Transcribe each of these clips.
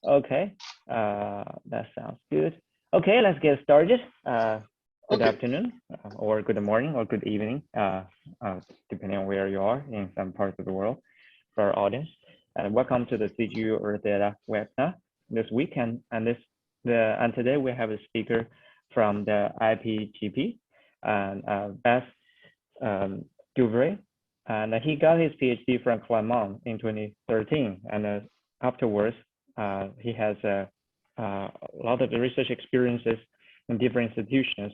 Okay, that sounds good. Okay, let's get started. Good Okay. afternoon, or good morning, or good evening, depending on where you are in some parts of the world for our audience. And welcome to the CGU Earth Data webinar this weekend. And today we have a speaker from the IPGP, and Beth Duvray, and he got his PhD from Claremont in 2013, and afterwards he has a lot of research experiences in different institutions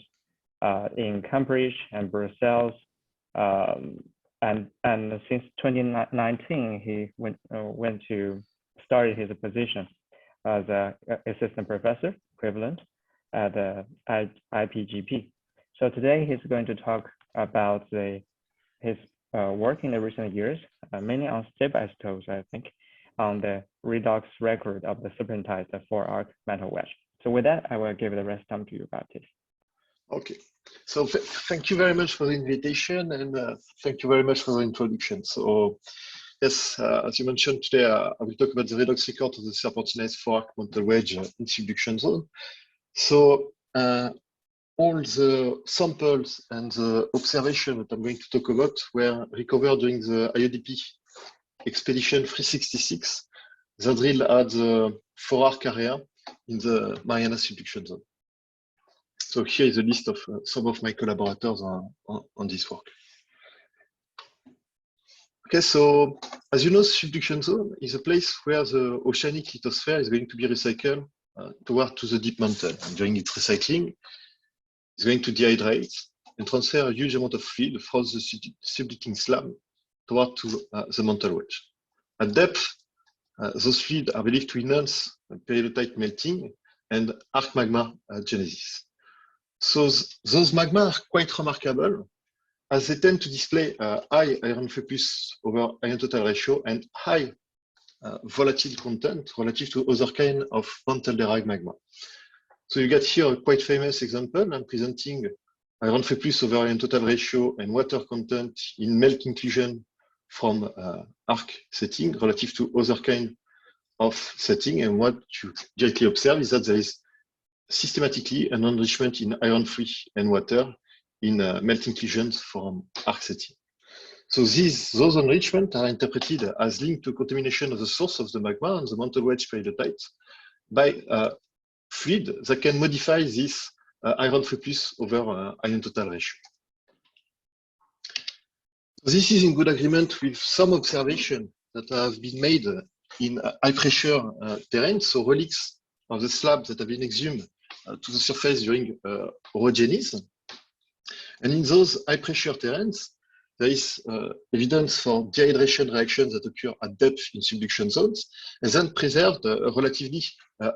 in Cambridge and Brussels, and since 2019 he went to started his position as an assistant professor equivalent at the IPGP. So today he's going to talk about his work in the recent years, mainly on step isotopes, I think, on the redox record of the serpentine 4-arc metal wedge. So with that, I will give the rest time to you, Baptiste. Okay. So thank you very much for the invitation, and thank you very much for the introduction. So yes, as you mentioned today, I will talk about the redox record of the serpentinized 4-arc metal wedge in subduction zone. So all the samples and the observation that I'm going to talk about were recovered during the IODP expedition 366 that drilled at the 4-arc area in the Mariana subduction zone. So here is a list of some of my collaborators on this work. Okay, so as you know, subduction zone is a place where the oceanic lithosphere is going to be recycled toward to the deep mantle. And during its recycling, it's going to dehydrate and transfer a huge amount of fluid from the subducting slab toward to the mantle wedge. At depth, those fluids are believed to enhance peridotite melting and arc magma genesis. So those magma are quite remarkable as they tend to display high iron focus over iron total ratio and high volatile content relative to other kind of mantle-derived magma. So you get here a quite famous example. I'm presenting iron focus over iron total ratio and water content in melt inclusion from arc setting relative to other kind of setting. And what you directly observe is that there is systematically an enrichment in iron-free and water in melt inclusions from arc setting. So those enrichments are interpreted as linked to contamination of the source of the magma and the mantle wedge peridotite by fluid that can modify this iron focus over iron total ratio. This is in good agreement with some observations that have been made in high pressure terrains, so relics of the slabs that have been exhumed to the surface during orogenesis. And in those high pressure terrains, there is evidence for dehydration reactions that occur at depth in subduction zones and then preserved a relatively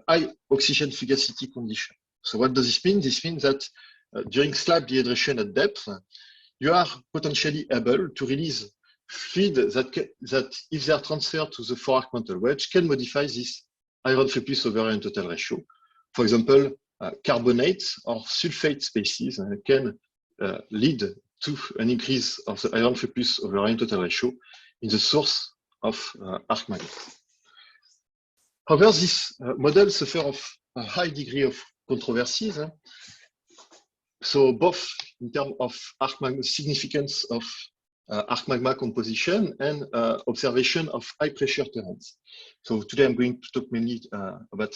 high oxygen fugacity condition. So what does this mean? This means that during slab dehydration at depth, you are potentially able to release fluid that if they are transferred to the 4-arc mantle wedge, can modify this iron focus over iron total ratio. For example, carbonate or sulfate species can lead to an increase of the iron focus over iron total ratio in the source of arc magma. However, this model suffers of a high degree of controversies. So both in terms of arc magma significance of arc magma composition and observation of high pressure terrains. So today I'm going to talk mainly about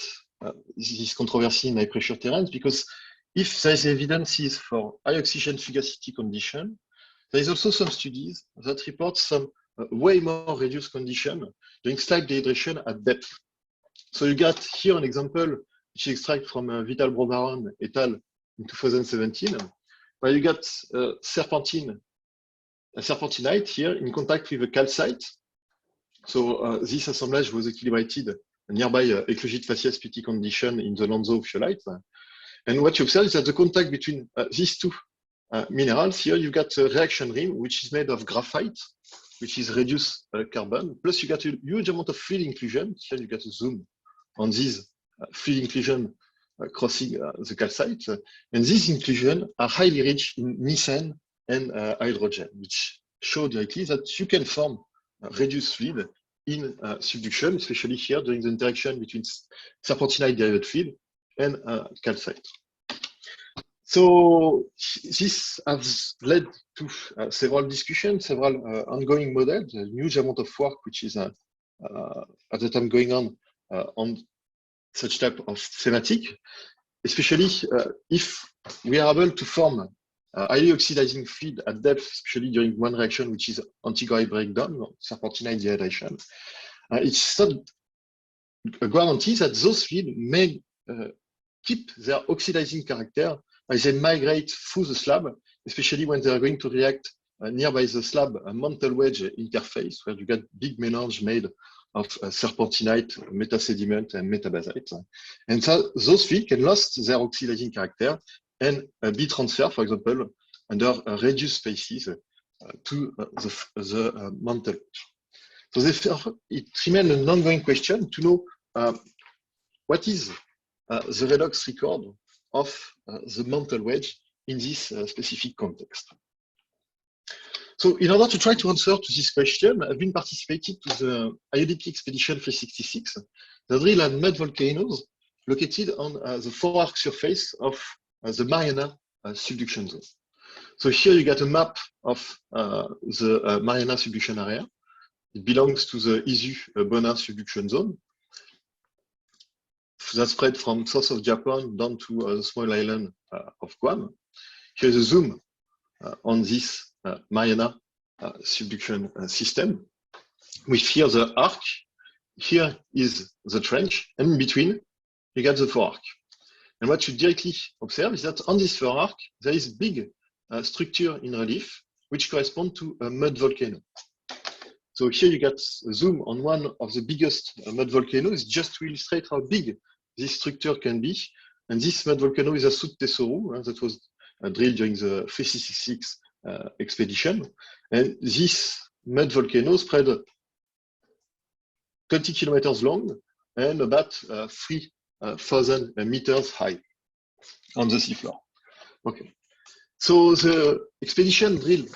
this controversy in high pressure terrains, because if there is evidence for high oxygen fugacity condition, there is also some studies that report some way more reduced condition during slab dehydration at depth. So you got here an example which is extracted from Vital Brobaron et al. In 2017, where you got serpentinite here in contact with a calcite. So this assemblage was equilibrated nearby eclogite facial splitting condition in the Lanzo phyolite. And what you observe is that the contact between these two minerals, here you got a reaction rim, which is made of graphite, which is reduced carbon, plus you got a huge amount of fluid inclusion. Here you got a zoom on these fluid inclusion crossing the calcite. And these inclusions are highly rich in methane and hydrogen, which show directly that you can form reduced fluid in subduction, especially here during the interaction between serpentinite derived fluid and calcite. So this has led to several discussions, several ongoing models, a huge amount of work which is at the time going on such type of thematic, especially if we are able to form highly oxidizing fluid at depth, especially during one reaction, which is anti-Gray breakdown, or serpentinite dehydration. It's not a guarantee that those fluids may keep their oxidizing character as they migrate through the slab, especially when they are going to react nearby the slab, a mantle wedge interface, where you get big melange made of serpentinite, metasediment, and metabasite. And so those fluids can lose their oxidizing character and be transferred, for example, under reduced spaces to the mantle wedge. So therefore, it remains an ongoing question to know what is the redox record of the mantle wedge in this specific context. So in order to try to answer to this question, I've been participating to the IODP Expedition 366, the drill and mud volcanoes located on the forearc surface of the Mariana subduction zone. So here you get a map of the Mariana subduction area. It belongs to the Izu-Bonin subduction zone that spread from south of Japan down to the small island of Guam. Here's a zoom on this Mariana subduction system. With here the arc, here is the trench, and in between you get the forearc. And what you directly observe is that on this forearc there is big structure in relief which correspond to a mud volcano. So here you get a zoom on one of the biggest mud volcanoes just to illustrate how big this structure can be. And this mud volcano is Asut Tesoru, that was drilled during the 366 expedition. And this mud volcano spread 20 kilometers long and about 3,000 meters high on the seafloor. Okay. So the expedition drilled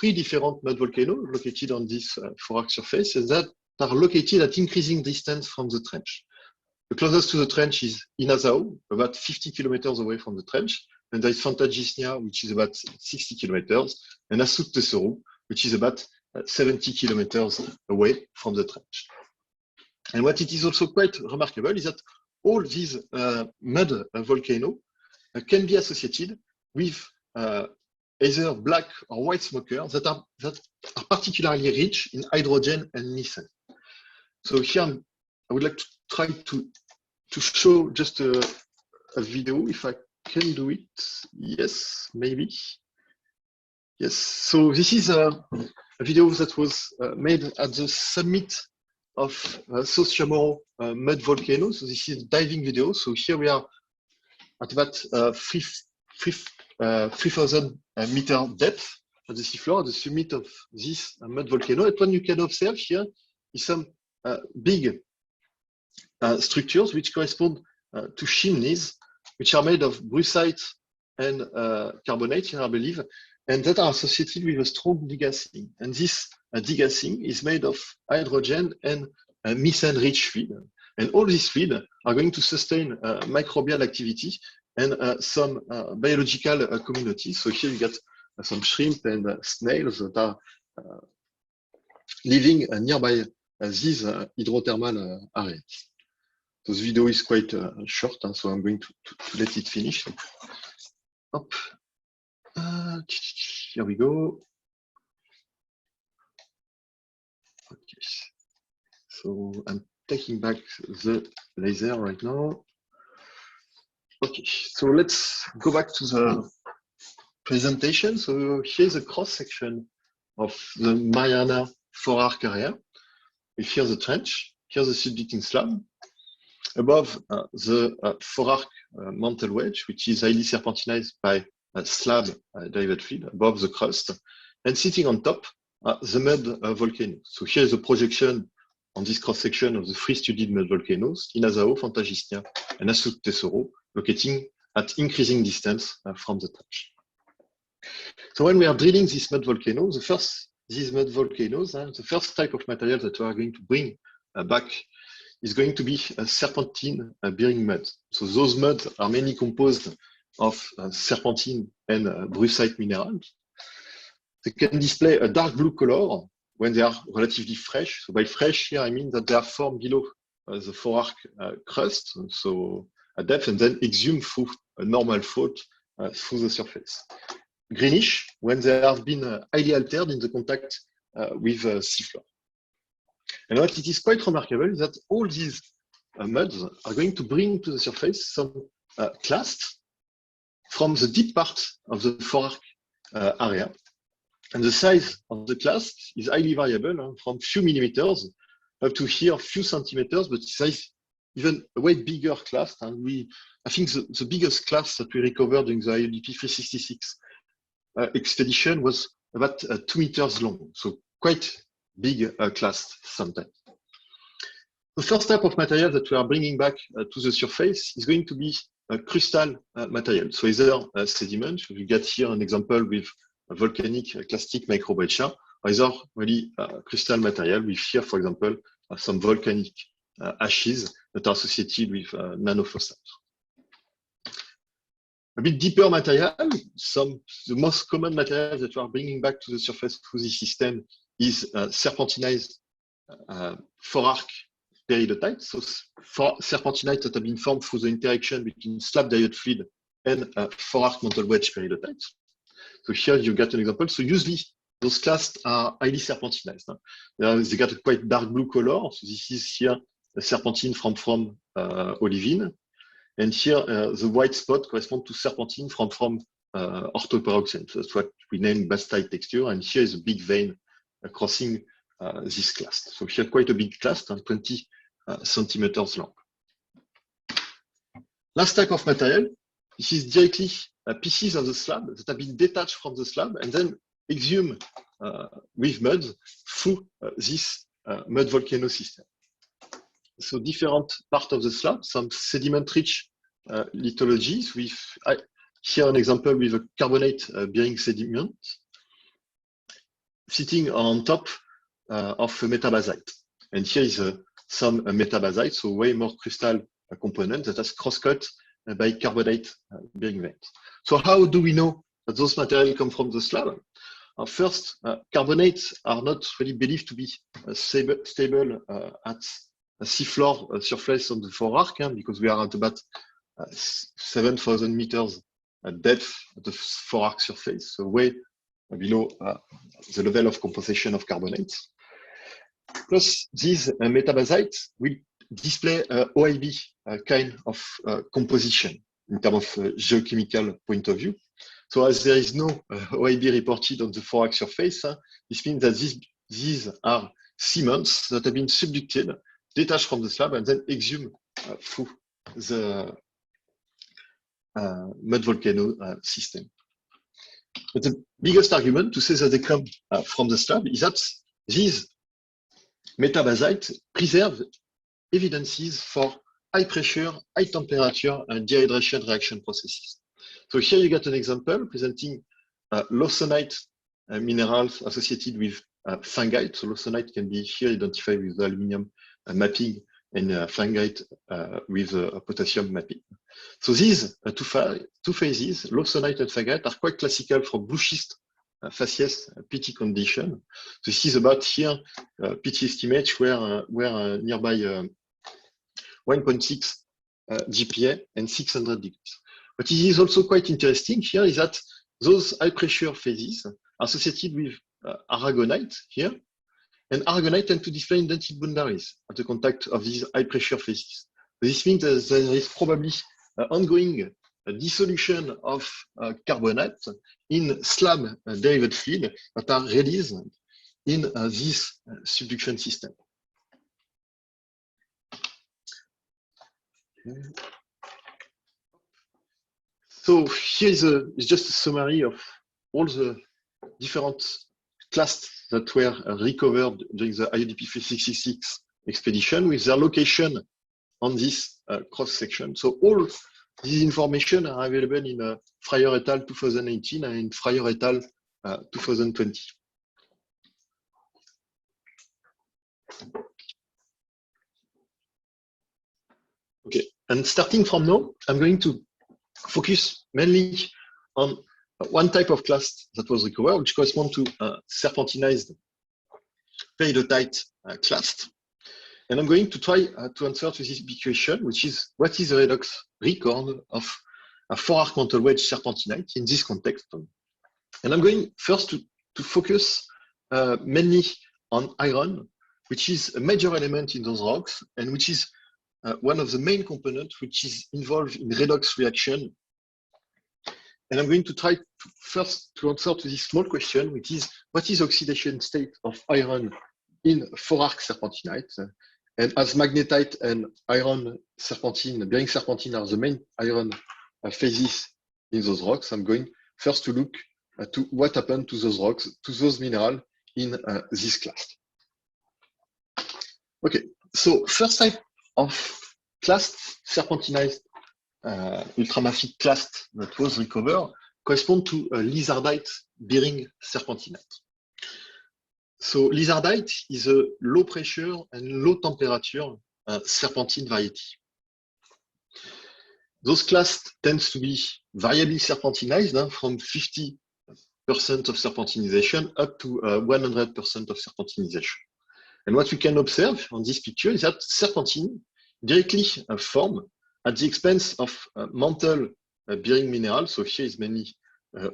3 different mud volcanoes located on this forearc surface that are located at increasing distance from the trench. The closest to the trench is Inazao, about 50 kilometers away from the trench, and there is Fantagisnia, which is about 60 kilometers, and Asut Tesoru, which is about 70 kilometers away from the trench. And what it is also quite remarkable is that all these mud volcanoes can be associated with either black or white smokers that are particularly rich in hydrogen and methane. So here I would like to try to show just a video, if I can do it. Yes, maybe. Yes, so this is a video that was made at the summit of South Chamorro mud volcano. So this is a diving video. So here we are at about 3,000 meter depth at the seafloor, at the summit of this mud volcano. And what you can observe here is some big structures which correspond to chimneys, which are made of brucite and carbonate, I believe, and that are associated with a strong degassing. And this degassing is made of hydrogen and methane-rich fluid. And all these fluids are going to sustain microbial activity and some biological communities. So here you get some shrimp and snails that are living nearby these hydrothermal areas. So this video is quite short, so I'm going to let it finish. Hop. Here we go. Okay. So I'm taking back the laser right now. Okay, so let's go back to the presentation. So here's a cross section of the Mariana forearc area. Here's the trench, here's the subducting slab. Above the forearc mantle wedge, which is highly serpentinized by slab derived fluid above the crust, and sitting on top the mud volcano. So here's a projection on this cross section of the 3 studied mud volcanoes, Inazao, Fantagisnia, and Asut Tesoru, locating at increasing distance from the trench. So when we are drilling this mud volcano, the first these mud volcanoes, the first type of material that we are going to bring back is going to be a serpentine-bearing mud. So those muds are mainly composed of serpentine and brucite minerals. They can display a dark blue color when they are relatively fresh. So by fresh here, I mean that they are formed below the forearc crust, so at depth, and then exhume through a normal fault through the surface. Greenish when they have been highly altered in the contact with seafloor. And what it is quite remarkable is that all these muds are going to bring to the surface some clast from the deep part of the forearc area. And the size of the clast is highly variable, from few millimeters up to here, few centimeters, but size even a way bigger clast. And I think the biggest clast that we recovered during the IODP 366 expedition was about 2 meters long, so quite big clast sometimes. The first type of material that we are bringing back to the surface is going to be crystal material. So either sediment, we get here an example with volcanic clastic microbreccia, or either really crystal material with here, for example, some volcanic ashes that are associated with nanofossils. A bit deeper material, the most common material that we are bringing back to the surface through this system is serpentinized forearc peridotite. So serpentinite that have been formed through the interaction between slab diode fluid and forearc mantle wedge peridotite. So here you get an example. So usually those clasts are highly serpentinized. They got a quite dark blue color. So this is here a serpentine from olivine. And here the white spot corresponds to serpentine from orthoperoxene. So that's what we name bastite texture. And here is a big vein crossing this clast. So here quite a big clast, 20 centimeters long. Last type of material, this is directly pieces of the slab that have been detached from the slab and then exhumed with mud through this mud volcano system. So different part of the slab, some sediment-rich lithologies with here an example with a carbonate bearing sediment sitting on top of a metabasite. And here is some metabasite, so way more crystal component that has cross-cut by carbonate bearing veins. So how do we know that those materials come from the slab? First, carbonates are not really believed to be stable at a seafloor surface on the forearc, because we are at about 7,000 meters depth at the forearc surface, so way below the level of composition of carbonates. Plus, these metabazites will display OIB kind of composition in terms of geochemical point of view. So as there is no OIB reported on the forearc surface, this means that these are cements that have been subducted, detached from the slab, and then exhumed through the mud volcano system. But the biggest argument to say that they come from the slab is that these metabazites preserve evidences for high pressure, high temperature, and dehydration reaction processes. So here you get an example presenting lawsonite minerals associated with fungite. So lawsonite can be here identified with aluminum mapping and fungite with potassium mapping. So these two phases, lawsonite and fungite, are quite classical for blue schist facies PT condition. So this is about here PT estimate where nearby 1.6 GPa and 600 degrees. But it is also quite interesting here is that those high pressure phases are associated with aragonite here, and aragonite tend to display indented boundaries at the contact of these high pressure phases. This means that there is probably ongoing dissolution of carbonate in slab derived fluid that are released in this subduction system. So here is just a summary of all the different clasts that were recovered during the IODP 366 expedition with their location on this cross section. So all this information are available in Fryer et al. 2018 and in Fryer et al. 2020. Okay, and starting from now, I'm going to focus mainly on one type of class that was recovered, which corresponds to serpentinized peridotite class. And I'm going to try to answer to this big question, which is what is the redox record of a 4-arc mantle wedge serpentinite in this context? And I'm going first to focus mainly on iron, which is a major element in those rocks and which is one of the main components which is involved in redox reaction. And I'm going to try first to answer to this small question, which is what is oxidation state of iron in 4-arc serpentinite? And as magnetite and iron serpentine, bearing serpentine are the main iron phases in those rocks, I'm going first to look to what happened to those rocks, to those minerals in this class. Okay, so first type of class serpentinized ultramafic clast that was recovered correspond to lizardite bearing serpentinite. So lizardite is a low pressure and low temperature serpentine variety. Those clasts tends to be variably serpentinized from 50% of serpentinization up to 100% of serpentinization. And what we can observe on this picture is that serpentine directly form at the expense of mantle bearing minerals. So here is mainly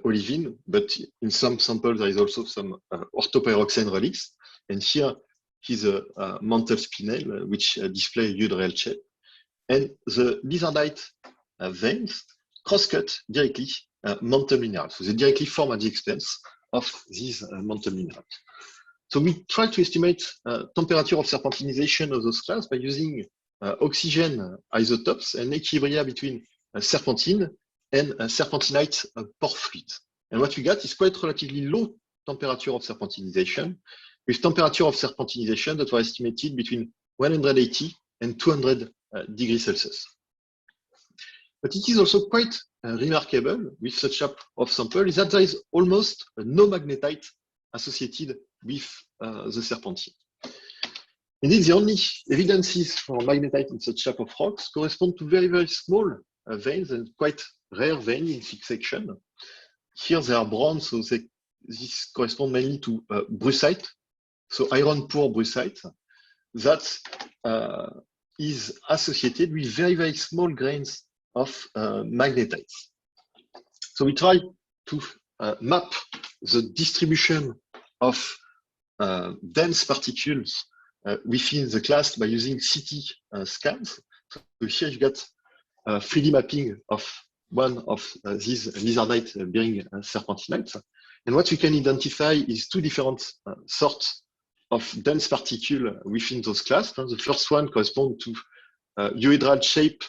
olivine, but in some samples there is also some orthopyroxene relics. And here is a mantle spinel which display a U-rail shape. And the lizardite veins cross-cut directly mantle minerals. So they directly form at the expense of these mantle minerals. So we try to estimate temperature of serpentinization of those clasts by using oxygen isotopes and equilibria between serpentine and serpentinite pore fluid. And what we got is quite relatively low temperature of serpentinization, with temperature of serpentinization that were estimated between 180 and 200 degrees Celsius. But it is also quite remarkable with such type of sample is that there is almost no magnetite associated with the serpentine. Indeed, the only evidences for magnetite in such type of rocks correspond to very, very small veins and quite rare veins in thick section. Here they are brown, so this corresponds mainly to brucite, so iron poor brucite, that is associated with very, very small grains of magnetite. So we try to map the distribution of dense particles within the class by using CT scans. So here you got 3D mapping of one of these lizardite bearing serpentinites. And what you can identify is two different sorts of dense particles within those class. The first one corresponds to euhedral shape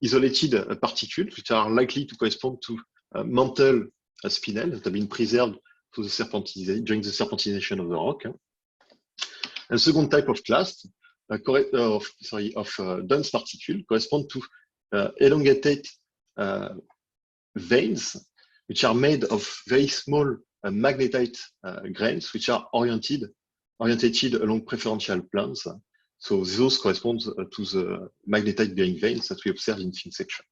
isolated particles, which are likely to correspond to mantle spinel that have been preserved to the during the serpentinization of the rock. And second type of class, dense particle correspond to elongated veins, which are made of very small magnetite grains, which are oriented along preferential planes. So those correspond to the magnetite-bearing veins that we observe in thin section.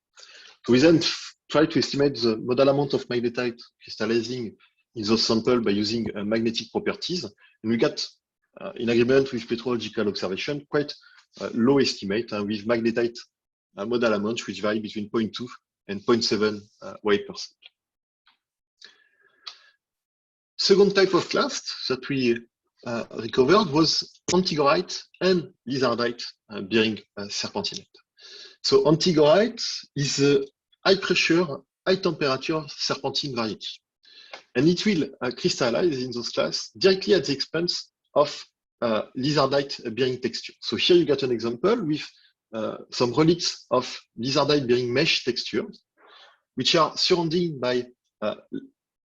So we then try to estimate the modal amount of magnetite crystallizing in those samples by using magnetic properties. And we got, in agreement with petrological observation, quite low estimate with magnetite modal amount which vary between 0.2 and 0.7 weight percent. Second type of clast that we recovered was antigorite and lizardite bearing serpentinite. So antigorite is a high pressure, high temperature serpentine variety. And it will crystallize in those class directly at the expense of lizardite bearing texture. So here you got an example with some relics of lizardite bearing mesh texture, which are surrounded by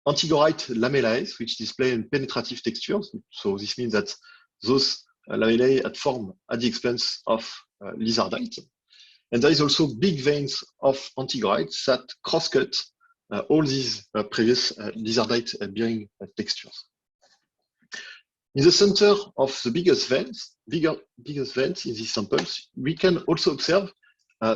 antigorite lamellae, which display penetrative textures. So this means that those lamellae had formed at the expense of lizardite. And there is also big veins of antigorite that cross-cut all these previous lizardite bearing textures. In the center of the biggest vents in these samples, we can also observe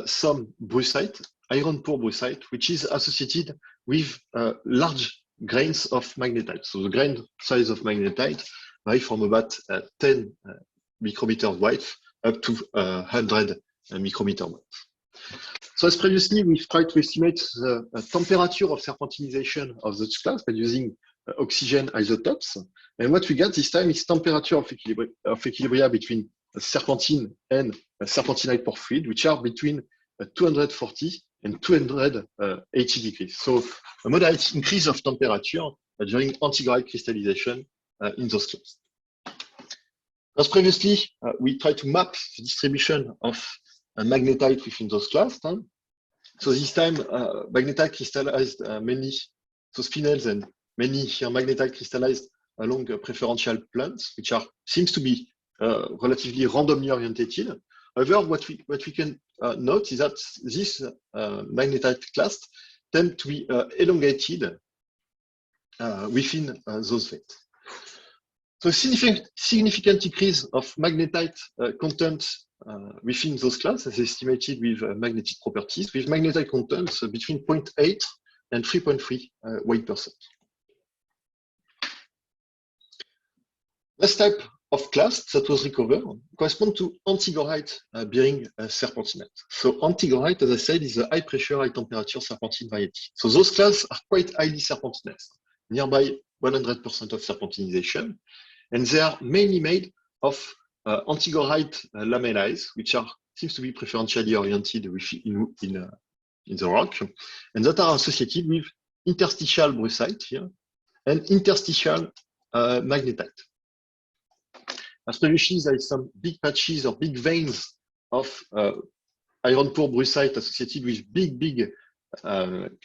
some brucite, iron poor brucite, which is associated with large grains of magnetite. So the grain size of magnetite vary from about 10 micrometers wide up to 100 micrometer wide. So as previously, we've tried to estimate the temperature of serpentinization of the class by using oxygen isotopes. And what we get this time is temperature of equilibria between serpentine and serpentinite pore fluid, which are between 240 and 280 degrees. So a moderate increase of temperature during antigorite crystallization in those clays. As previously, we tried to map the distribution of magnetite within those clasts. So this time, magnetite crystallized mainly, so spinels and mainly here magnetite crystallized along preferential planes, which seems to be relatively randomly orientated. However, what we can note is that this magnetite clast tend to be elongated within those veins. So significant increase of magnetite content within those classes is estimated with magnetic properties, with magnetite contents between 0.8 and 3.3 weight percent. Last type of class that was recovered correspond to antigorite bearing serpentinite. So antigorite, as I said, is a high pressure, high temperature serpentine variety. So those classes are quite highly serpentinized, nearby 100% of serpentinization. And they are mainly made of antigorite lamellae, which seems to be preferentially oriented in the rock, and that are associated with interstitial brucite here and interstitial magnetite. As previously, there is some big patches or big veins of iron poor brucite associated with big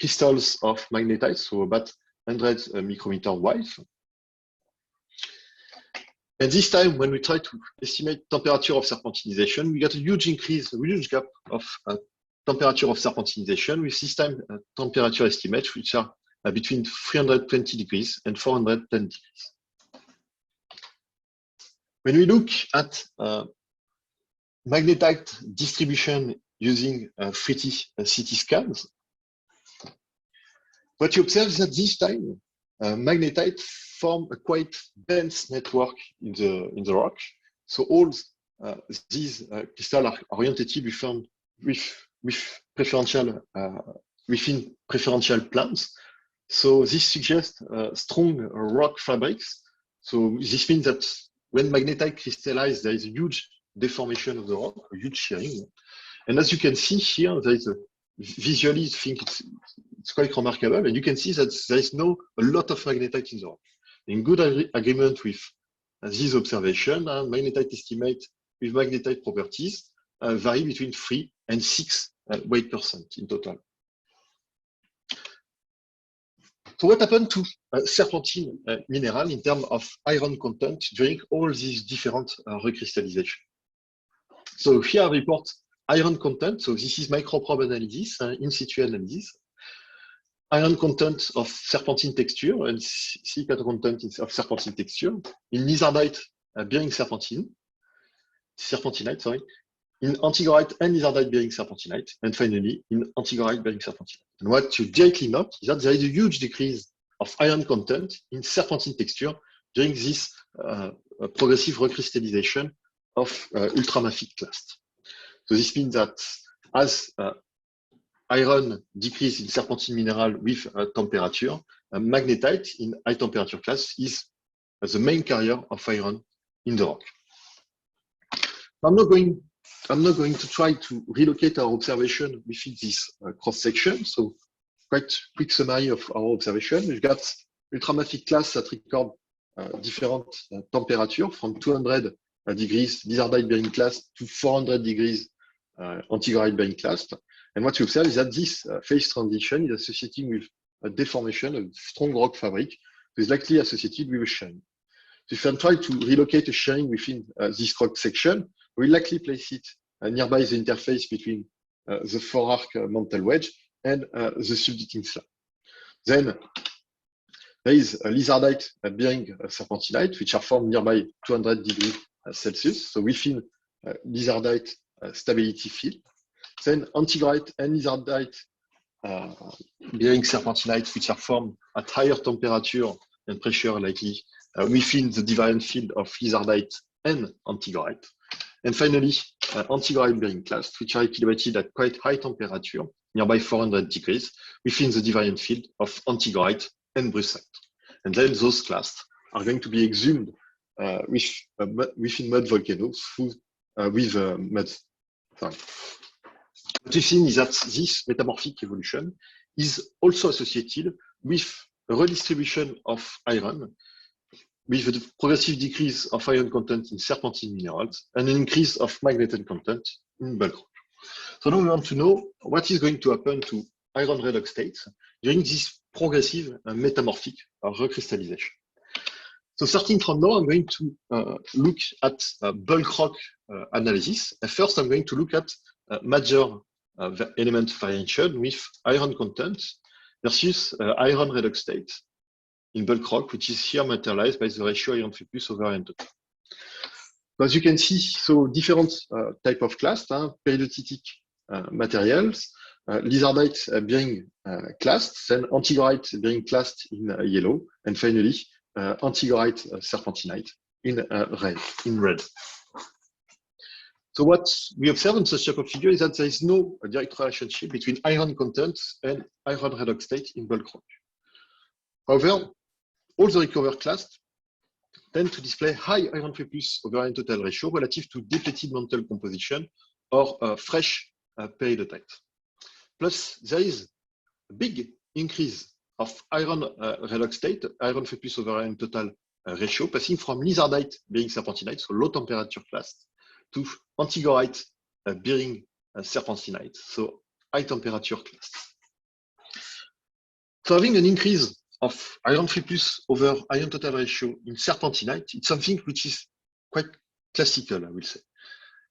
crystals of magnetite, so about 100 micrometer wide. And this time, when we try to estimate temperature of serpentinization, we get a huge increase, a huge gap of temperature of serpentinization with this time temperature estimates, which are between 320 degrees and 410 degrees. When we look at magnetite distribution using 3D CT scans, what you observe is that this time magnetite form a quite dense network in the rock. So all these crystals are oriented with preferential within preferential planes. So this suggests strong rock fabrics. So this means that when magnetite crystallizes, there is a huge deformation of the rock, a huge shearing. And as you can see here, there is visually, I think it's quite remarkable. And you can see that there is a lot of magnetite in the rock. In good agreement with this observation, magnetite estimate with magnetite properties vary between 3 and 6 weight percent in total. So what happened to serpentine mineral in terms of iron content during all these different recrystallization? So here I report iron content. So this is microprobe analysis, in situ analysis. Iron content of serpentine texture and silica content of serpentine texture in lizardite bearing serpentinite, sorry, in antigorite and lizardite bearing serpentinite, and finally in antigorite bearing serpentinite. And what you directly note is that there is a huge decrease of iron content in serpentine texture during this progressive recrystallization of ultramafic clast. So this means that as iron decrease in serpentine mineral with temperature, magnetite in high temperature class is the main carrier of iron in the rock. I'm not going to try to relocate our observation within this cross section. So quite quick summary of our observation. We've got ultramafic class that record different temperature from 200 degrees lizardite bearing class to 400 degrees antigorite bearing class. And what you observe is that this phase transition is associated with a deformation of strong rock fabric, is likely associated with a shearing. So if I try to relocate a shearing within this rock section, we'll likely place it nearby the interface between the four-arc mantle wedge and the subducting slab. Then There is a lizardite bearing serpentinite, which are formed nearby 200 degrees Celsius. So within lizardite stability field. Then antigrite and lizardite bearing serpentinite, which are formed at higher temperature and pressure, likely within the divariant field of lizardite and antigrite. And finally, antigrite bearing clasts, which are equilibrated at quite high temperature, nearby 400 degrees, within the divariant field of antigrite and brucite. And then those clasts are going to be exhumed within mud volcanoes with mud. Sorry. What we've seen is that this metamorphic evolution is also associated with a redistribution of iron, with a progressive decrease of iron content in serpentine minerals and an increase of magnetite content in bulk rock. So now we want to know what is going to happen to iron redox states during this progressive metamorphic or recrystallization. So starting from now, I'm going to look at bulk rock analysis. And first, I'm going to look at major element variation with iron content versus iron redox state in bulk rock, which is here materialized by the ratio iron free plus over iron total. As you can see, so different type of clast, peridotitic materials, lizardite bearing clast, then antigrite bearing clast in yellow, and finally antigrite serpentinite in red. So what we observe in such type of figure is that there is no direct relationship between iron content and iron redox state in bulk rock. However, all the recovered clasts tend to display high iron free plus over iron total ratio relative to depleted mantle composition or fresh peridotite. Plus, there is a big increase of iron redox state, iron free plus over iron total ratio, passing from lizardite bearing serpentinite, so low temperature clast, to antigorite bearing serpentinite, so high temperature clasts. So having an increase of iron free plus over iron total ratio in serpentinite, it's something which is quite classical, I will say.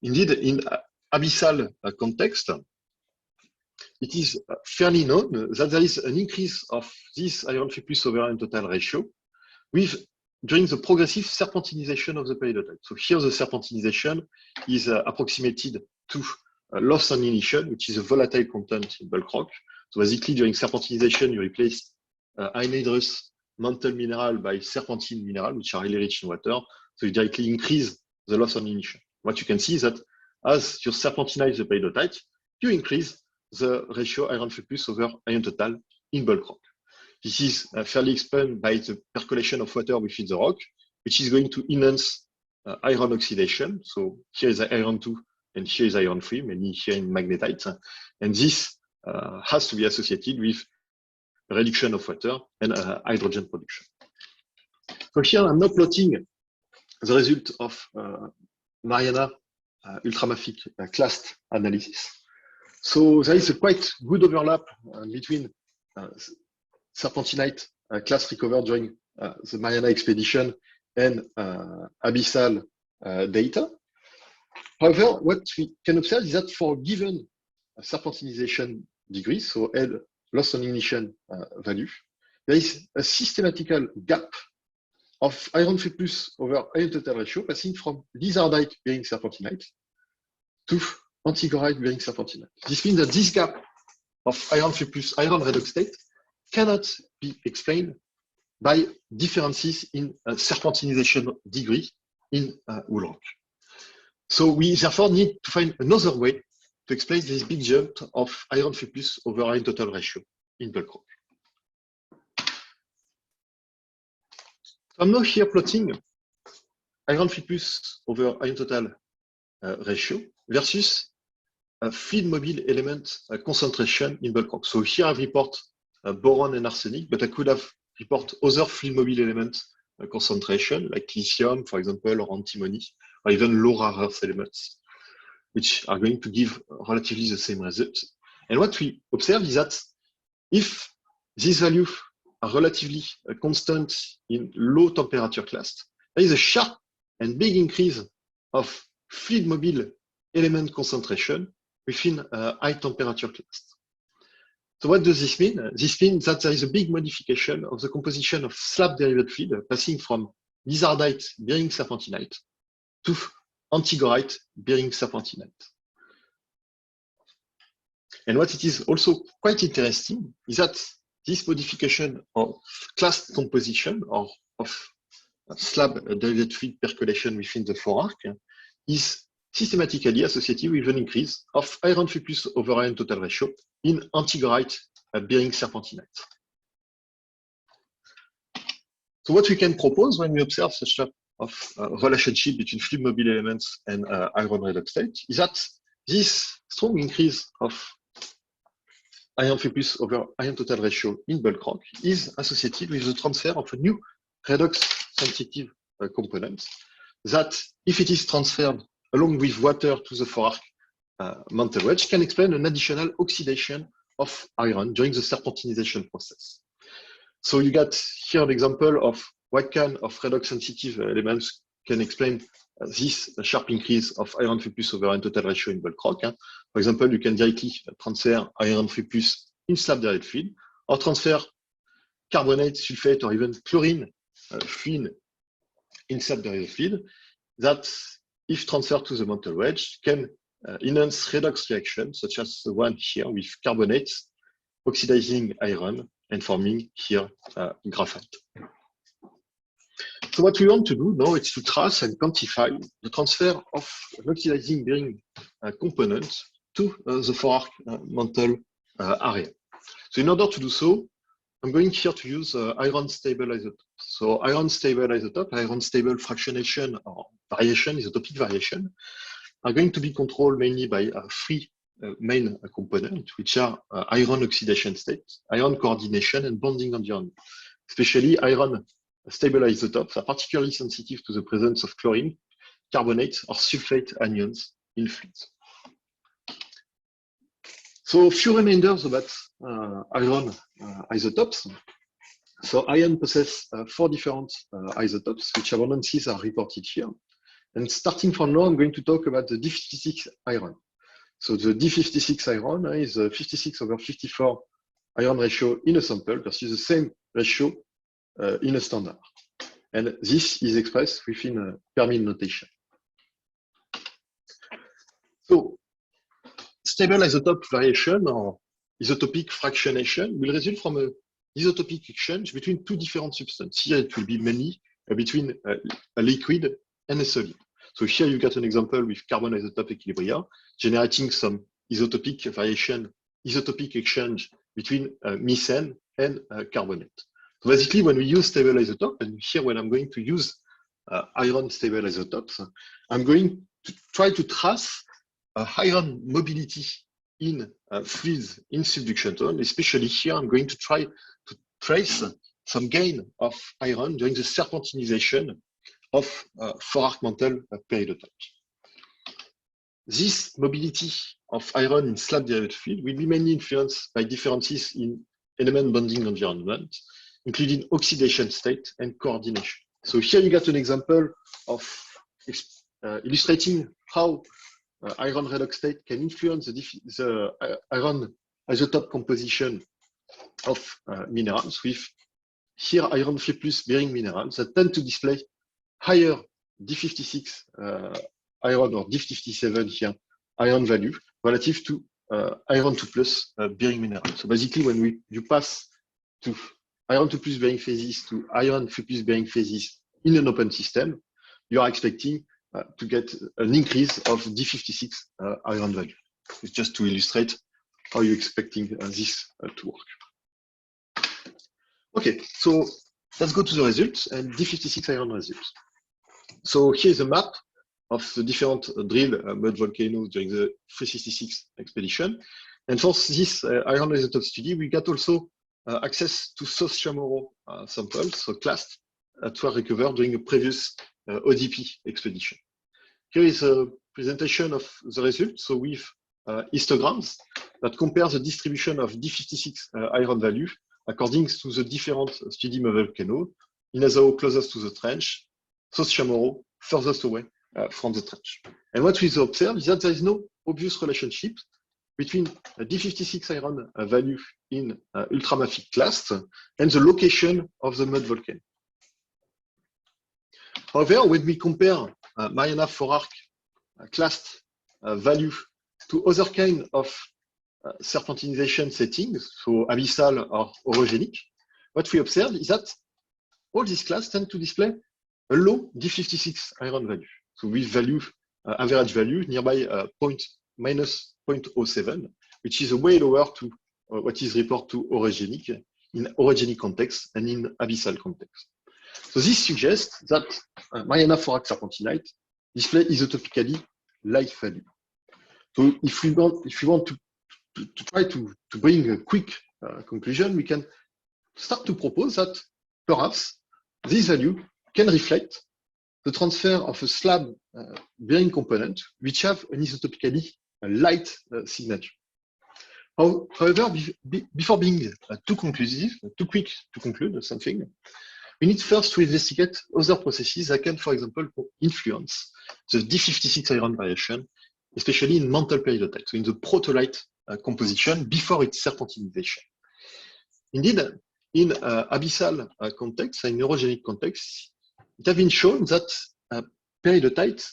Indeed, in abyssal context, it is fairly known that there is an increase of this iron free plus over iron total ratio during the progressive serpentinization of the peridotite. So here the serpentinization is approximated to loss on ignition, which is a volatile content in bulk rock. So basically during serpentinization, you replace anhydrous mantle mineral by serpentine mineral, which are really rich in water. So you directly increase the loss on ignition. What you can see is that as you serpentinize the peridotite, you increase the ratio iron free plus over iron total in bulk rock. This is fairly explained by the percolation of water within the rock, which is going to enhance iron oxidation. So here is the iron 2 and here is iron 3, mainly here in magnetite. And this has to be associated with reduction of water and hydrogen production. So here I'm now plotting the result of Mariana ultramafic clast analysis. So there is a quite good overlap between serpentinite clast recovered during the Mariana expedition and abyssal data. However, what we can observe is that for given serpentinization degree, so L loss on ignition value, there is a systematical gap of iron free plus over iron total ratio passing from lizardite bearing serpentinite to antigorite bearing serpentinite. This means that this gap of iron free plus iron redox state cannot be explained by differences in serpentinization degree in wool rock. So we therefore need to find another way to explain this big jump of iron free plus over iron total ratio in bulk rock. So I'm now here plotting iron free plus over iron total ratio versus fluid mobile element concentration in bulk rock. So here I've reported boron and arsenic, but I could have reported other fluid mobile elements concentration, like lithium, for example, or antimony, or even low rare earth elements, which are going to give relatively the same result. And what we observe is that if these values are relatively constant in low temperature class, there is a sharp and big increase of fluid mobile element concentration within high temperature class. So what does this mean? This means that there is a big modification of the composition of slab-derived fluid, passing from lizardite bearing serpentinite to antigorite bearing serpentinite. And what it is also quite interesting is that this modification of class composition or of slab-derived fluid percolation within the forarc is systematically associated with an increase of iron free plus over iron total ratio in antigorite bearing serpentinite. So what we can propose when we observe such type of relationship between fluid mobile elements and iron redox state is that this strong increase of iron free plus over iron total ratio in bulk rock is associated with the transfer of a new redox sensitive component that, if it is transferred along with water to the forarc mantle wedge, can explain an additional oxidation of iron during the serpentinization process. So you got here an example of what kind of redox sensitive elements can explain this sharp increase of iron free plus over iron total ratio in bulk rock. For example, you can directly transfer iron free plus in slab-derived fluid, or transfer carbonate, sulfate, or even chlorine fluid in slab-derived fluid that, if transferred to the mantle wedge, can enhance redox reactions, such as the one here with carbonates oxidizing iron and forming here graphite. So what we want to do now is to trace and quantify the transfer of an oxidizing bearing component to the forarc mantle area. So in order to do so, I'm going here to use iron stable isotope. So iron stable isotope, iron stable fractionation or variation, isotopic variation, are going to be controlled mainly by three main components, which are iron oxidation state, iron coordination, and bonding environment. Especially iron stable isotopes are particularly sensitive to the presence of chlorine, carbonate, or sulfate anions in fluids. So a few reminders about iron isotopes. So iron possesses 4 different isotopes, which abundances are reported here. And starting from now, I'm going to talk about the D56 iron. So the D56 iron is a 56/54 iron ratio in a sample versus the same ratio in a standard. And this is expressed within a Permin notation. So stable isotope variation or isotopic fractionation will result from an isotopic exchange between 2 different substances. Here it will be mainly between a liquid and a solid. So here you got an example with carbon isotope equilibria, generating some isotopic variation, isotopic exchange between methane and carbonate. So basically, when we use stable isotope, and here when I'm going to use iron stable isotopes, I'm going to try to trace iron mobility in fluids in subduction zone. Especially here, I'm going to try to trace some gain of iron during the serpentinization of forarc mantle peridotipe. This mobility of iron in slab-derived fluid will be mainly influenced by differences in element bonding environment, including oxidation state and coordination. So here you got an example of illustrating how iron redox state can influence the iron isotope composition of minerals, with here iron free plus bearing minerals that tend to display higher D56 iron or D57 here iron value relative to iron 2 plus bearing minerals. So basically, when you pass to iron 2 plus bearing phases to iron 3 plus bearing phases in an open system, you are expecting to get an increase of D56 iron value. It's just to illustrate how you're expecting this to work. Okay, so let's go to the results and D56 iron results. So here's a map of the different drilled mud volcanoes during the 366 expedition. And for this iron isotope study, we got also access to South Chamorro samples, so classed, that were recovered during a previous ODP expedition. Here is a presentation of the results, so with histograms that compare the distribution of D56 iron value according to the different study mud volcanoes. Inazao closest to the trench, South Chamorro furthest away from the trench. And what we observe is that there is no obvious relationship between a D56 iron value in ultramafic class and the location of the mud volcano. However, when we compare Mariana Forark class value to other kind of serpentinization settings, so abyssal or orogenic, what we observe is that all these classes tend to display a low D56 iron value. So with value, average value nearby minus 0.07, which is way lower to what is reported to orogenic in orogenic context and in abyssal context. So this suggests that Mariana Forark serpentinite display isotopically light value. So if we want to try to bring a quick conclusion, we can start to propose that perhaps this value can reflect the transfer of a slab bearing component which have an isotopically light signature. However, before being too conclusive, too quick to conclude something, we need first to investigate other processes that can, for example, influence the D56 iron variation, especially in mantle peridotite, so in the protolite composition before its serpentinization. Indeed, in abyssal context, in orogenic context, it has been shown that peridotite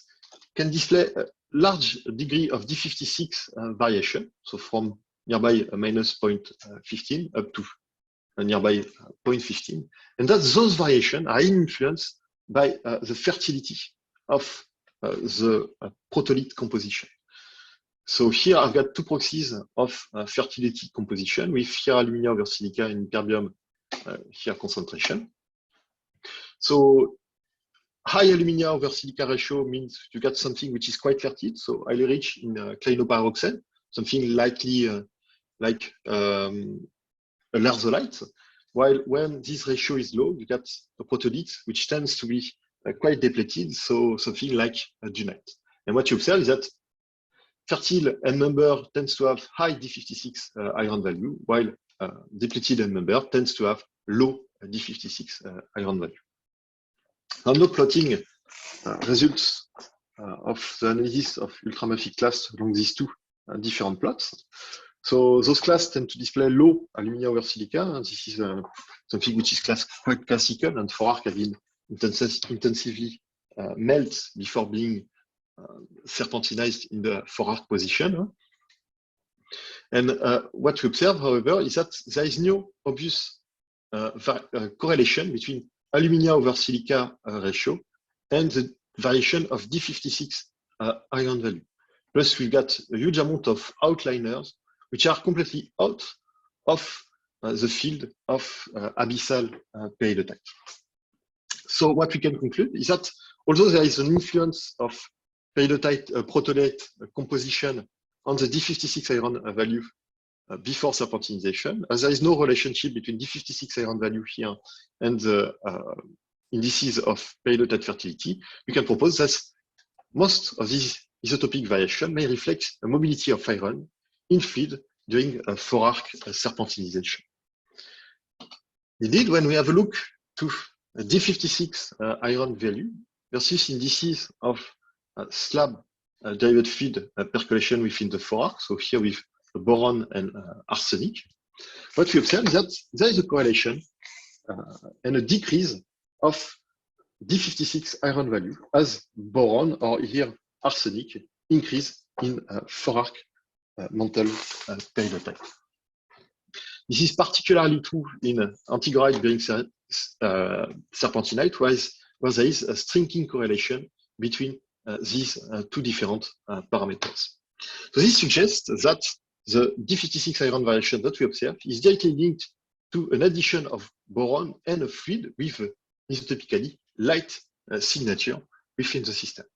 can display a large degree of D56 variation, so from nearby minus 0.15 up to nearby 0.15, and that those variations are influenced by the fertility of the protolith composition. So here I've got two proxies of fertility composition with here alumina over silica and terbium here concentration. So high alumina over silica ratio means you got something which is quite fertile, so highly rich in clinopyroxene, something likely like a larzolite, while when this ratio is low, you got a protolith which tends to be quite depleted, so something like a dunite. And what you observe is that fertile end member tends to have high D56 iron value, while depleted end member tends to have low D56 iron value. I'm now plotting results of the analysis of ultramafic class along these two different plots. So those classes tend to display low alumina over silica, and this is something which is quite classical, and Forark have been intensively melt before being serpentinized in the Forark position. And what we observe, however, is that there is no obvious correlation between alumina over silica ratio and the variation of D56 iron value. Plus, we've got a huge amount of outliners which are completely out of the field of abyssal peridotite. So what we can conclude is that although there is an influence of peridotite protolite composition on the D56 iron value before serpentinization, as there is no relationship between D56 iron value here and the indices of peridotite fertility, we can propose that most of these isotopic variation may reflect a mobility of iron in fluid during a Forark serpentinization. Indeed, when we have a look to a D56 iron value versus indices of slab derived feed percolation within the Forark, so here with boron and arsenic, what we observe is that there is a correlation and a decrease of D56 iron value as boron or here arsenic increase in Forark mantle peridotite. This is particularly true in antigorite bearing serpentinite, where there is a striking correlation between these two different parameters. So this suggests that the D56 iron variation that we observe is directly linked to an addition of boron and a fluid with isotopically light signature within the system.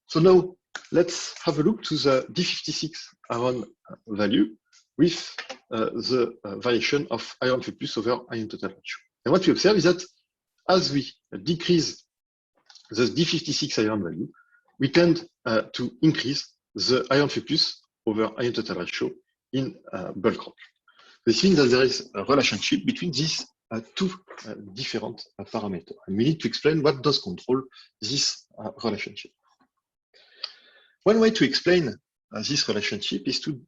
So now let's have a look to the D56 iron value with the variation of iron free plus over iron total ratio. And what we observe is that as we decrease the D56 iron value, we tend to increase the iron free plus over iron total ratio in bulk rock. This means that there is a relationship between these two different parameters. And we need to explain what does control this relationship. One way to explain this relationship is to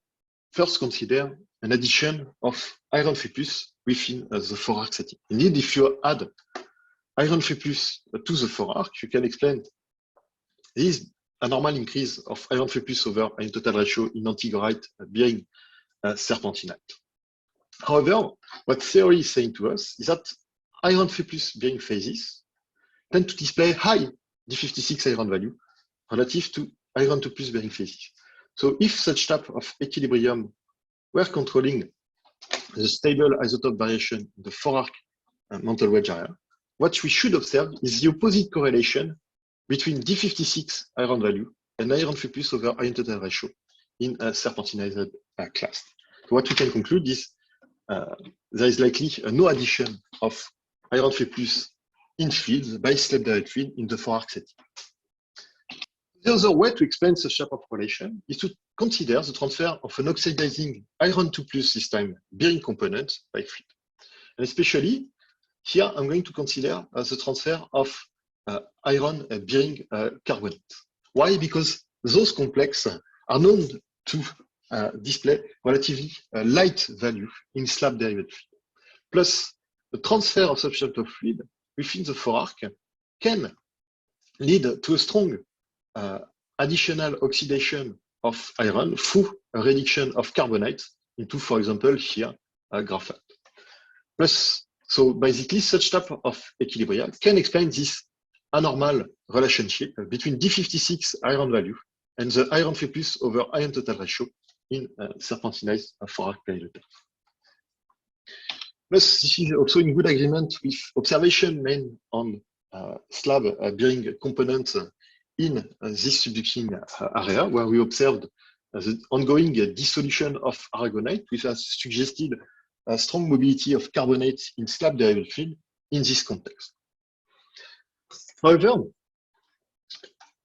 first consider an addition of iron 3 plus within the 4-arc setting. Indeed, if you add iron 3 plus to the 4-arc, you can explain this a normal increase of iron 3 plus over iron total ratio in antigorite bearing serpentinite. However, what theory is saying to us is that iron 3 plus bearing phases tend to display high D56 iron value relative to iron 2 plus bearing phases. So if such type of equilibrium were controlling the stable isotope variation in the 4-arc mantle wedge area, what we should observe is the opposite correlation between D56 iron value and iron 3 plus over iron total ratio in a serpentinized clast. So what we can conclude is there is likely no addition of iron 3 plus in fields by slab direct field in the 4-arc setting. The other way to explain such type of correlation is to consider the transfer of an oxidizing iron 2 plus this time bearing component by field. And especially here, I'm going to consider the transfer of iron bearing carbonate. Why? Because those complexes are known to display relatively light value in slab derived field. Plus, the transfer of such type of fluid within the 4-arc can lead to a strong additional oxidation of iron through a reduction of carbonate into, for example, here, graphite. Plus, so basically, such type of equilibrium can explain this anormal relationship between D56 iron value and the iron 3 plus over iron total ratio in serpentinized 4-arc period. Plus, this is also in good agreement with observation made on slab bearing components in this subducting area, where we observed the ongoing dissolution of aragonite, which has suggested a strong mobility of carbonate in slab derived field in this context. However,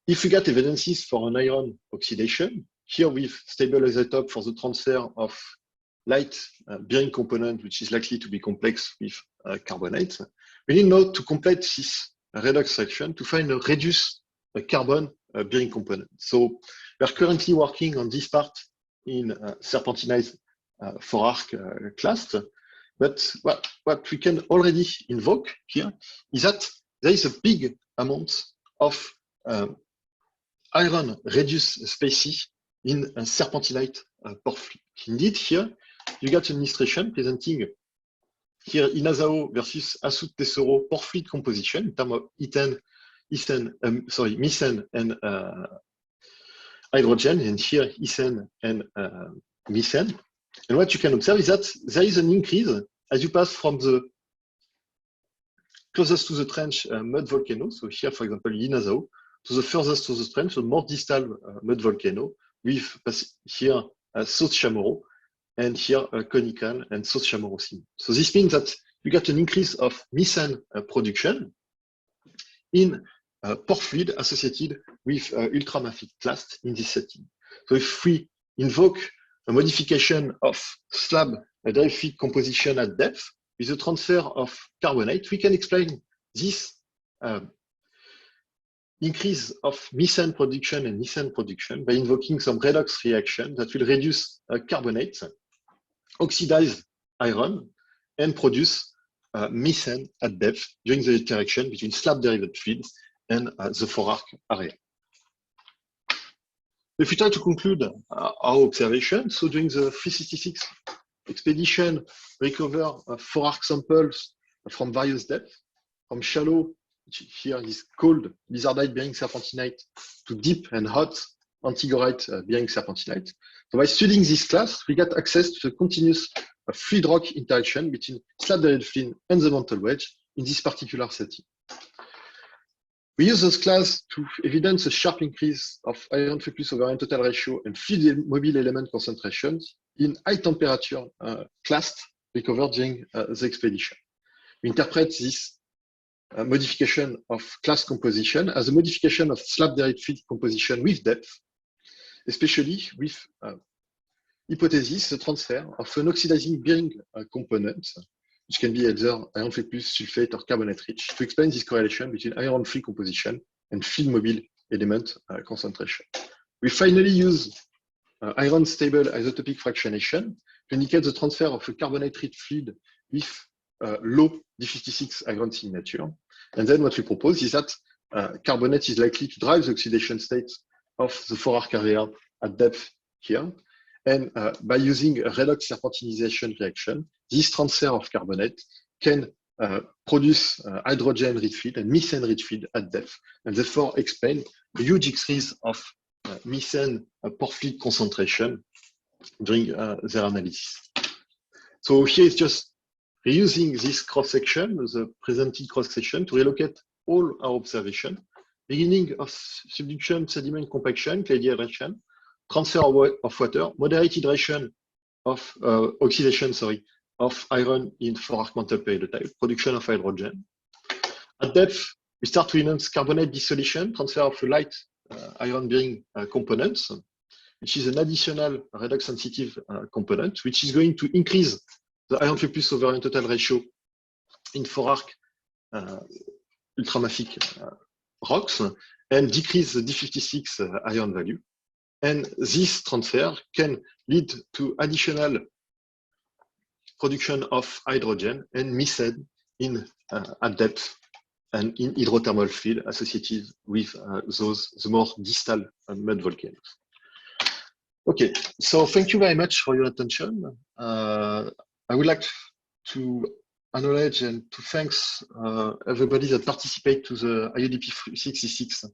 if we get evidences for an iron oxidation, here with stable isotope for the transfer of light bearing component, which is likely to be complex with carbonate, we need now to complete this redox reaction to find a reduced carbon bearing component. So we are currently working on this part in serpentinized 4-arc class, but what we can already invoke here is that there is a big amount of iron reduced species in serpentinite pore fluid. Indeed, here you got an illustration presenting here Inazao versus Asut Tesoro pore fluid composition in terms of methane and hydrogen, and here ethane and methane. And what you can observe is that there is an increase as you pass from the closest to the trench mud volcano, so here, for example, Inazao, to the furthest to the trench, the more distal mud volcano, with here South Chamorro, and here Conican and South Chamorro. So this means that you get an increase of methane production in pore fluid associated with ultramafic clast in this setting. So if we invoke a modification of slab derived field composition at depth with the transfer of carbonate, we can explain this increase of methane production and methane production by invoking some redox reaction that will reduce carbonate, oxidize iron, and produce methane at depth during the interaction between slab derived fields and the 4-arc area. If we try to conclude our observation, so during the 366 expedition, we recover 4-arc samples from various depths, from shallow, which here is cold lizardite bearing serpentinite, to deep and hot antigorite bearing serpentinite. So by studying this class, we get access to the continuous fluid rock interaction between slab derived field and the mantle wedge in this particular setting. We use this class to evidence a sharp increase of iron 3 plus over iron total ratio and fluid mobile element concentrations in high temperature clast recovered during the expedition. We interpret this modification of class composition as a modification of slab derived field composition with depth, especially with hypothesis the transfer of an oxidizing bearing component, which can be either iron 3 plus sulfate or carbonate rich, to explain this correlation between iron field composition and field mobile element concentration. We finally use iron stable isotopic fractionation to indicate the transfer of a carbonate-rich fluid with low D56 iron signature. And then what we propose is that carbonate is likely to drive the oxidation state of the 4-arc area at depth here. And by using a redox serpentinization reaction, this transfer of carbonate can produce hydrogen-rich field and methane-rich field at depth, and therefore explain the huge increase of methane pore fluid concentration during their analysis. So here is just reusing this cross-section, the presented cross-section, to relocate all our observation, beginning of subduction, sediment compaction, clay dehydration, transfer of water, moderate hydration of oxidation, of iron in 4-arc mantle peridotype, production of hydrogen. At depth, we start to enhance carbonate dissolution, transfer of light iron-bearing components, which is an additional redox-sensitive component, which is going to increase the iron plus over iron total ratio in 4-arc ultramafic rocks and decrease the D56 iron value. And this transfer can lead to additional production of hydrogen and methane in at depth and in hydrothermal field associated with the more distal mud volcanoes. Okay, so thank you very much for your attention. I would like to acknowledge and to thanks everybody that participated to the IODP 66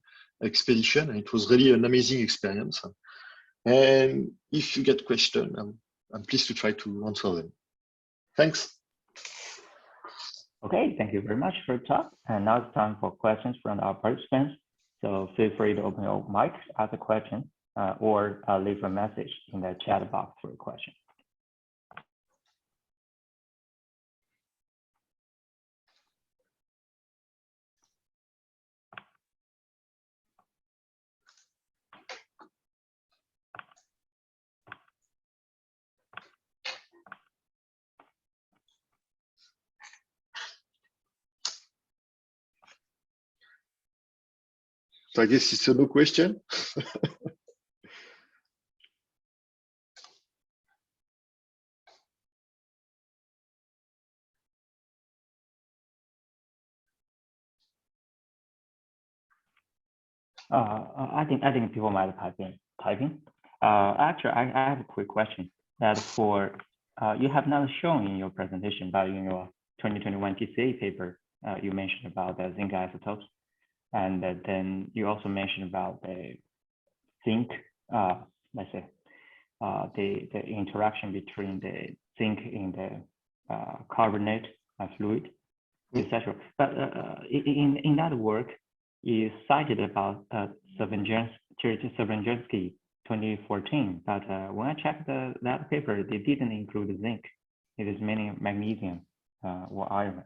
expedition. It was really an amazing experience. And if you get questions, I'm pleased to try to answer them. Thanks. Okay, thank you very much for the talk. And now it's time for questions from our participants. So feel free to open your mic, ask a question, or leave a message in the chat box for a question. So I guess it's a no question. I think people might have been typing. Actually, I have a quick question. That for you have not shown in your presentation, but in your 2021 TCA paper, you mentioned about the zinc isotopes, and then you also mentioned about the zinc, let's say, the interaction between the zinc in the carbonate fluid, etc. But in that work, you cited about Savranjensky 2014, but when I checked that paper, they didn't include zinc. It is mainly magnesium or iron,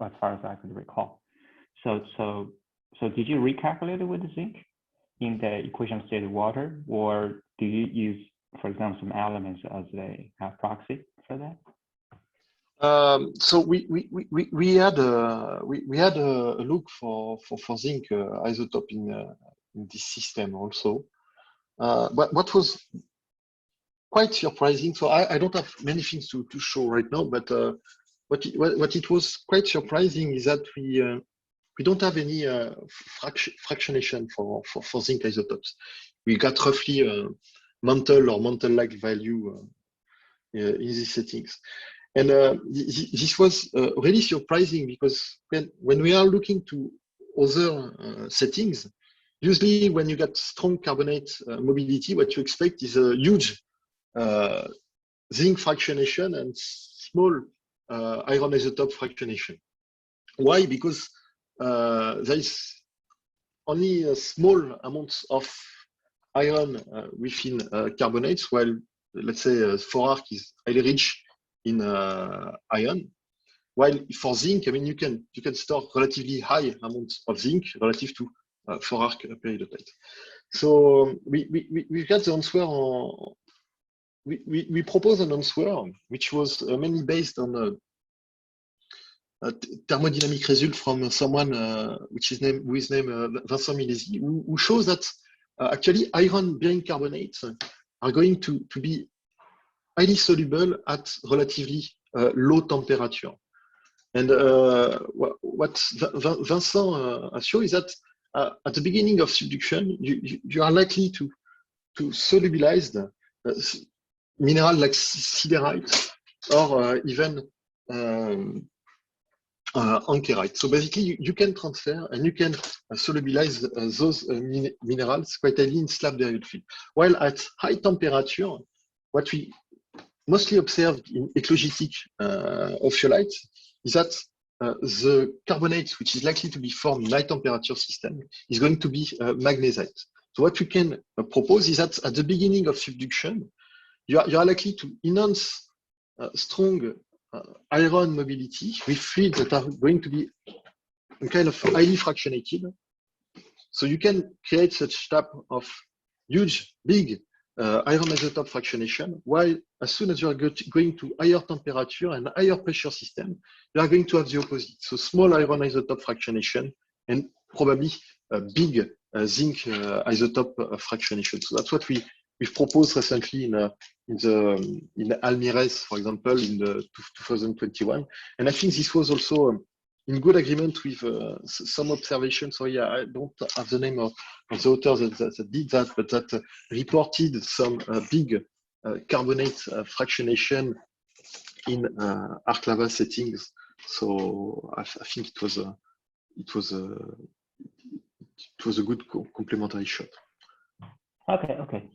as far as I could recall. So did you recalculate it with the zinc in the equation state water, or do you use, for example, some elements as a proxy for that? So we had a look for zinc isotope in this system also. But what was quite surprising, so I don't have many things to show right now, but what it was quite surprising is that we don't have any fractionation for zinc isotopes. We got roughly mantle or mantle-like value in these settings. And this was really surprising because when we are looking to other settings, usually when you get strong carbonate mobility, what you expect is a huge zinc fractionation and small iron isotope fractionation. Why? Because there is only a small amounts of iron within carbonates, while let's say 4-arc is highly rich in iron. While for zinc, I mean, you can store relatively high amounts of zinc relative to 4-arc peridotite. So we got the answer. We proposed an answer which was mainly based on a thermodynamic result from someone who is named Vincent Millesi, who shows that actually iron-bearing carbonates are going to be highly soluble at relatively low temperature. And what Vincent has shown is that at the beginning of subduction, you are likely to solubilize the mineral like siderite or even ankerite. So basically, you can transfer and you can solubilize those minerals quite highly in slab-derived field. While at high temperature, what we mostly observed in eclogitic ophiolites is that the carbonate, which is likely to be formed in high temperature system, is going to be magnesite. So what we can propose is that at the beginning of subduction, you are likely to enhance strong iron mobility with fluids that are going to be kind of highly fractionated. So you can create such type of huge, big iron isotope fractionation, while as soon as you are going to higher temperature and higher pressure system, you are going to have the opposite. So small iron isotope fractionation and probably a big zinc isotope fractionation. So that's what we've proposed recently in Almirez, for example, in the 2021. And I think this was also in good agreement with some observations. So yeah, I don't have the name of the authors that did that, but that reported some big carbonate fractionation in arc lava settings. So I think it was a good complementary shot. Okay.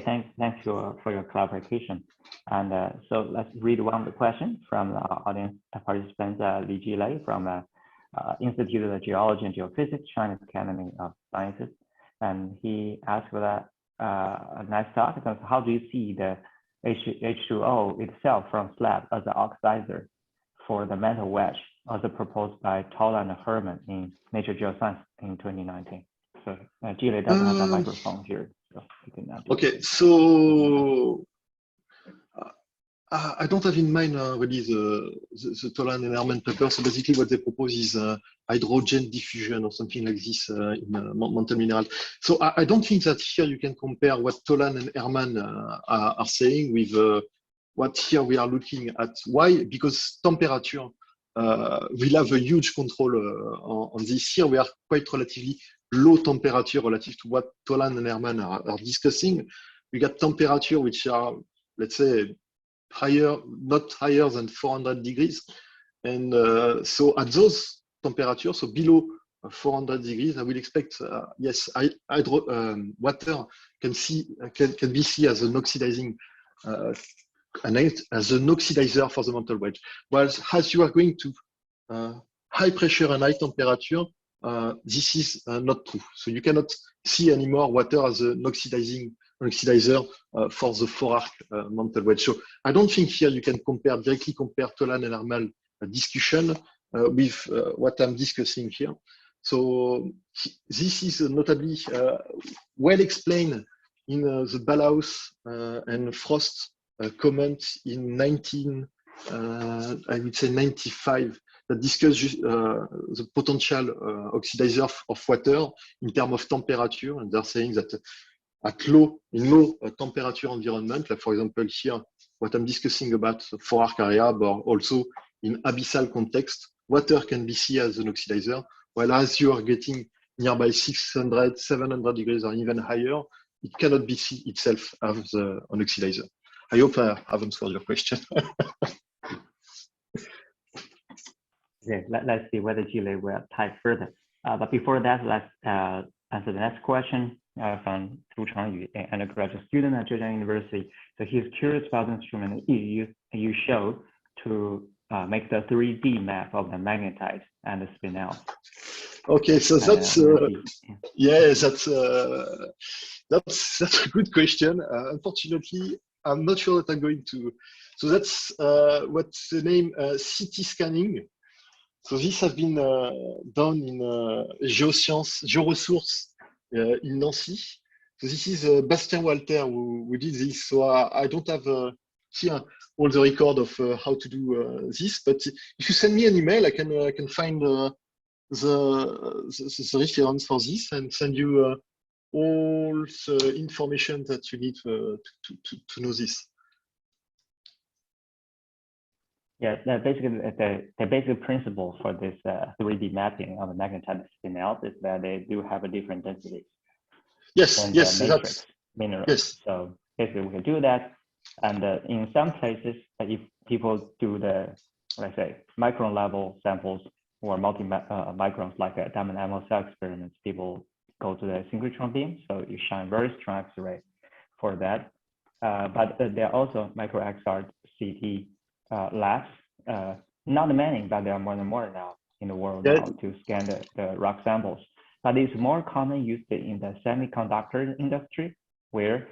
Thanks for your clarification. And so let's read one of the questions from the audience participant, Li Jilei from Institute of Geology and Geophysics, Chinese Academy of Sciences. And he asked for that a nice talk. Because how do you see the H2O itself from slab as an oxidizer for the mantle wedge, as proposed by Tolan and Herman in Nature Geoscience in 2019? So Jilei doesn't have a microphone here. So okay, so I don't have in mind really the Tolan and Herman paper. So basically what they propose is hydrogen diffusion or something like this in mantle mineral. So I don't think that here you can compare what Tolan and Herman are saying with what here we are looking at. Why? Because temperature will have a huge control on this. Here we are quite relatively low temperature relative to what Tolan and Herman are discussing. We got temperature which are, let's say, higher, not higher than 400 degrees. And so at those temperatures, so below 400 degrees, I will expect, yes, water can be seen as an oxidizing, as an oxidizer for the mantle wedge. Whereas as you are going to high pressure and high temperature, this is not true. So you cannot see anymore water as an oxidizer for the 4-arc mantle wedge. So I don't think here you can directly compare Tolan and Herman discussion with what I'm discussing here. So this is notably well explained in the Ballhaus and Frost comment in I would say 95, that discuss the potential oxidizer of water in terms of temperature, and they're saying that in low temperature environment, like for example here, what I'm discussing about 4-arc area, but also in abyssal context, water can be seen as an oxidizer, while as you are getting nearby 600, 700 degrees or even higher, it cannot be seen itself as an oxidizer. I hope I have answered your question. Okay, let's see whether Jilei will type further. But before that, let's answer the next question from Tu Changyu, an undergraduate student at Zhejiang University. So he's curious about the instrument you showed to make the 3D map of the magnetite and the spinel. Okay, so that's yes, that's a good question. Unfortunately, I'm not sure that I'm going to. So that's what's the name, CT scanning. So this has been done in Georesources in Nancy. So this is Bastien Walter who did this. So I don't have here all the record of how to do this. But if you send me an email, I can find the reference for this and send you all the information that you need to know this. Yeah, basically the basic principle for this 3D mapping of the magnetite spinel is that they do have a different density. Yes, and yes, matrix minerals. Yes. So basically, we can do that. And in some places, if people do the, let's say, micron level samples or multi-microns, like a diamond emerald cell experiments, people go to the synchrotron beam. So you shine very strong X-ray for that. But there are also micro XR CT labs, not many, but there are more and more now in the world now to scan the rock samples. But it's more common used in the semiconductor industry, where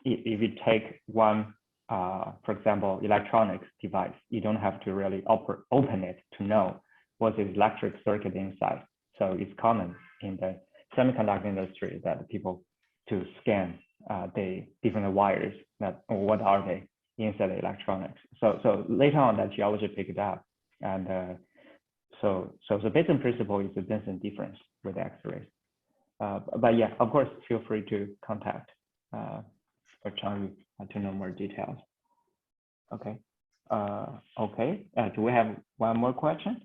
if you take one, for example, electronics device, you don't have to really open it to know what's the electric circuit inside. So it's common in the semiconductor industry that people to scan the different wires that, or what are they inside the electronics. So later on that geology picked it up. And so the basic principle is the density difference with X-rays. But yeah, of course, feel free to contact for Chang to know more details. Okay. Okay. Do we have one more question?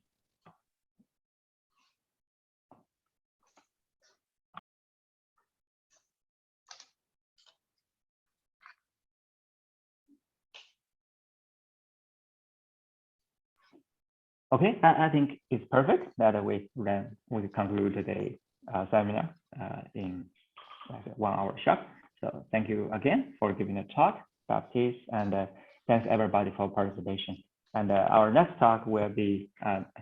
Okay, I think it's perfect that we conclude today's seminar in like 1 hour sharp. So thank you again for giving a talk, Baptiste, and thanks everybody for participation. And our next talk will be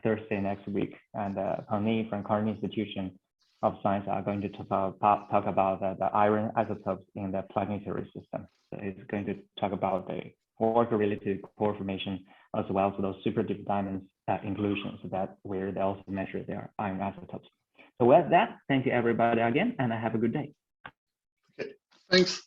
Thursday next week. And Pony from Carnegie Institution of Science are going to talk about the iron isotopes in the planetary system. So it's going to talk about the work related to core formation, as well as those super deep diamonds inclusions that where they also measure their iron isotopes. So with that, thank you everybody again, and have a good day. Okay, thanks.